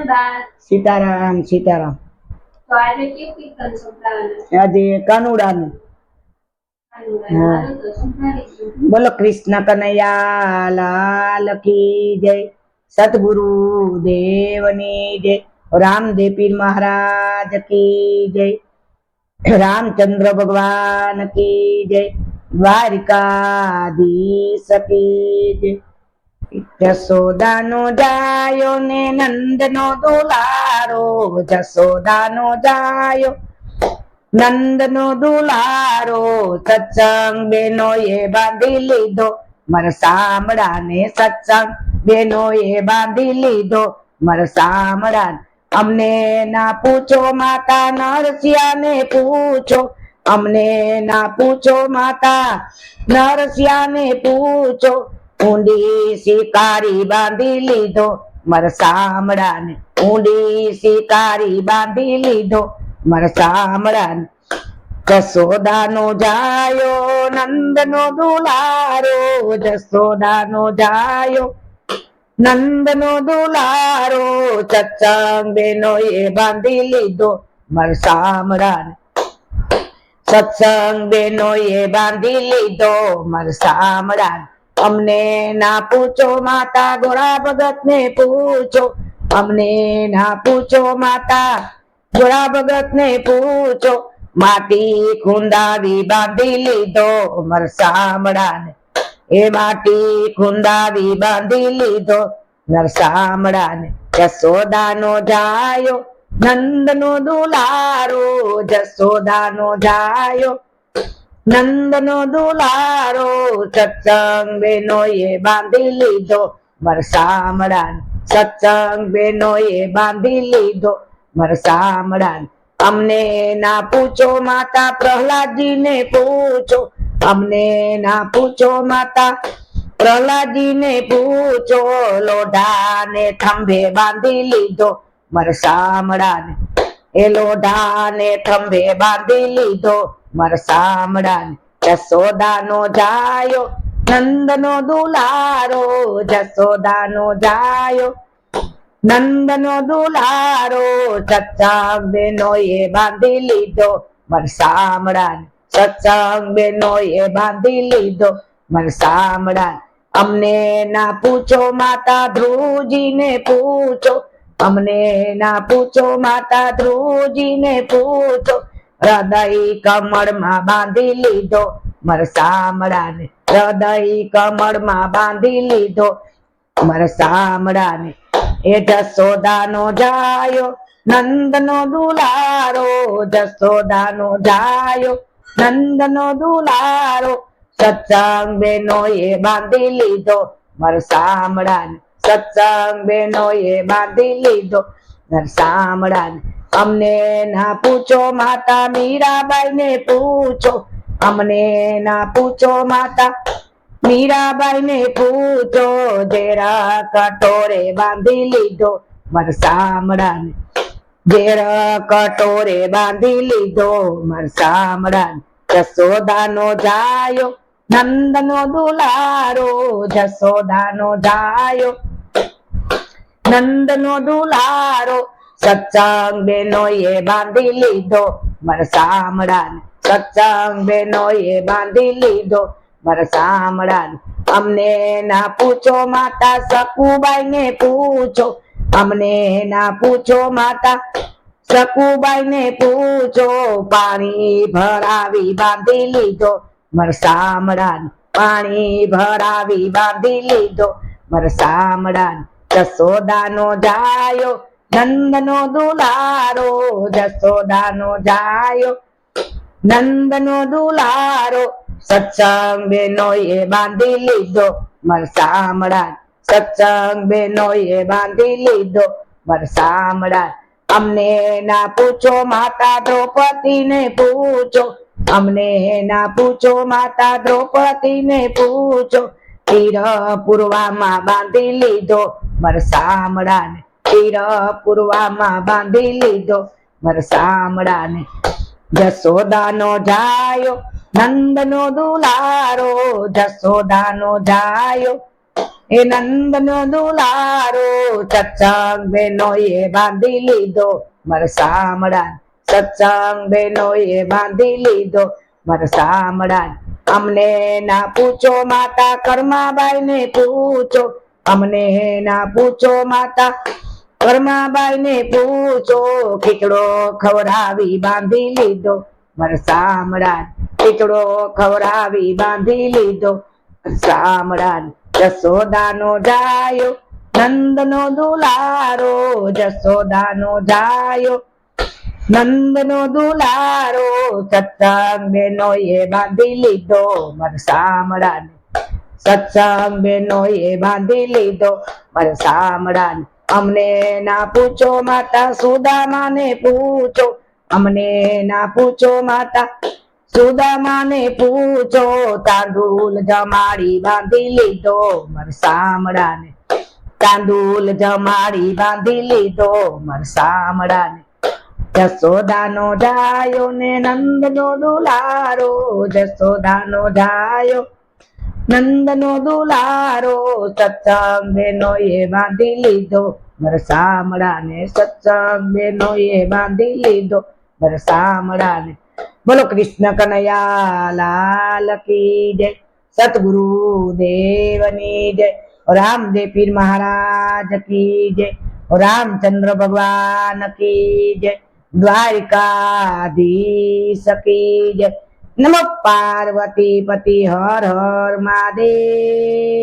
સીતારામ સીતારામ। તો આજે કયું કીર્તન સંભળાવવાનું? આજે કાનુડાનું। બોલો કૃષ્ણ કનૈયા લાલ કી જય, સતગુરુ દેવની જય, રામદેવ પીર મહારાજ की જય, रामचंद्र भगवान की जय, द्वारिकाधीश की जय। जसोदानो जायो ने नंदनो दुलारो, जसोदानो जायो नंदनो दुलारो, सत्संग बेनो ये बांधी लीधो मर सामड़ा ने, सत्संग बेनो ये बांधी लीधो मर सामड़ा। अमने ना पूछो माता नरसिया ने पूछो, अमने ना पूछो माता नरसिया ने पूछो, ऊंडी शिकारी बांधी लीधो मर सामड़ा ने, ऊंडी शिकारी बांधी लीधो मर सामड़ा ने। जसोदानो जायो नंदनो दुलारो, जसोदानो जायो नंदनो दुलारो, सत्संग बेनो ये बांधी लीधो मर सामड़ा ने, सत्संग बेनो ये बांधी लीधो मर सामड़ा ने। अमने ना पूछो माता गोरा भगत ने पूछो, अमने ना पूछो माता गोरा भगत ने पूछो, माटी खुंदावी बांधी लीधो मर सामड़ा ने, ए माटी खुंदावी बांधी लीधो मर सामड़ा ने। जसोदानो जायो नंदनो दुलारो, जसोदानो जायो नंदनो दुलारो, सत्संग बेनो ये बांधी लीधो मर सामड़ा ने, सत्संग बेनो ये बांधी लीधो मर सामड़ा ने। अमने ना पूछो माता प्रहलाद जी ने पूछो, अमने ना पूछो माता प्रहलाद जी ने पूछो, लोढ़ा ने थंभे बांधी लीधो मर सामड़ा ने, ए लोढ़ा ने थंभे बांधी लीधो मर सामड़ा ने। जसोदानो जायो नंदनो दुलारो, जसोदानो जायो नंदनो दुलारो, सत्संग बेनो ये बांधी लीधो मर सामड़ा ने, सत्संग बेनो ये बांधी लीधो मर सामड़ा ने। अमने ना पूछो माता ध्रुव जी ने पूछो, अमने ना पूछो माता ध्रुव जी ने पूछो, हृदय कमर मां बांधी लीधो मर सामड़ा ने, हृदय कमर मां बांधी लीधो मर सामड़ा ने। ए जसोदानो जायो नंदनो दुलारो, जसोदानो जायो नंदनो दुलारो, सत्संग बेनो ये बांधी लीधो मर सामड़ा ने, सत्संग बेनो ये बांधी लीधो मर सामड़ा ने। अमने ना पूछो माता मीराबाई ने पूछो, अमने ना पूछो माता मीराबाई ने पूछो, जेरा कटोरे बांधी लीधो मर सामड़ा ने, जेरा कटोरे बांधी लीधो मर सामड़ा ने। जसोदानो जायो नंदनो दुलारो, जसोदानो जायो नंदनो दुलारो, सत्संग बेनो ये बांधी लीधो मर सामड़ा ने, सत्संग बेनो ये बांधी लीधो मर सामड़ा ने। अमने ना पूछो माता सकूबाई ने पूछो, अमने ना पूछो माता सकूबाई ने पूछो, पानी भरावी बांधी लीधो मर सामड़ा ने, पानी भरावी बांधी लीधो मर सामड़ा ने। जसोदानो जायो नंदनो दुलारो, जसोदानो जायो नंदनो दुलारो, सत्संग बेनो ये बांधी लीधो मर सामड़ा ने, सत्संग बेनो ये बांधी लीधो मर सामड़ा ने। अमने ना पूछो माता द्रौपदी ने पूछो, अमने ना पूछो माता द्रौपदी ने पूछो, तीर पूर्वा मां बांधी लीधो मर सामड़ा ने, तीर पूर्वा मां बांधी लीधो मर सामड़ा ने। जसोदानो जायो नंदनो दुलारो, जसोदानो जायो એ નંદનો દુલારો સત્સંગ બેનોએ બાંધી લીધો મારા સામડા સત્સંગ બેનોએ બાંધી લીધો મારા સામડા અમને ના પૂછો માતા કર્માબાઈ ને પૂછો અમને ના પૂછો માતા કર્માબાઈ ને પૂછો ખીચડો ખવડાવી બાંધી લીધો મારા સામડા ખીચડો ખવડાવી બાંધી લીધો સામડા જસોદાનો જાયો નંદનો દુલારો જસોદાનો જાયો નંદનો દુલારો સત્સંગ બેનોએ બાંધી લીધો મારા સામડાને સત્સંગ બેનોએ બાંધી લીધો મારા સામડાને અમને ના પૂછો માતા સુદામાને પૂછો અમને ના પૂછો માતા સુદામાને પૂછો તાંદુલ જમાડી બાંધી લીધો મારા સામડાને તાંદુલ જમાડી બાંધી લીધો મારા સામડાને જસોદાનો જાયો ને નંદનો દુલારો જસોદાનો જાયો નંદનો દુલારો સત્સંગ બેનોએ બાંધી લીધો મારા સામડાને સત્સંગ બેનોએ બાંધી લીધો મારા સામડાને બોલો કૃષ્ણ કનૈયા લાલ કી જય સતગુરુ દેવની જય રામદેવ પીર મહારાજ કી જય રામચંદ્ર ભગવાન કી જય દ્વારિકાધીશ કી જય નમો પાર્વતી પતિ હર હર મહાદેવ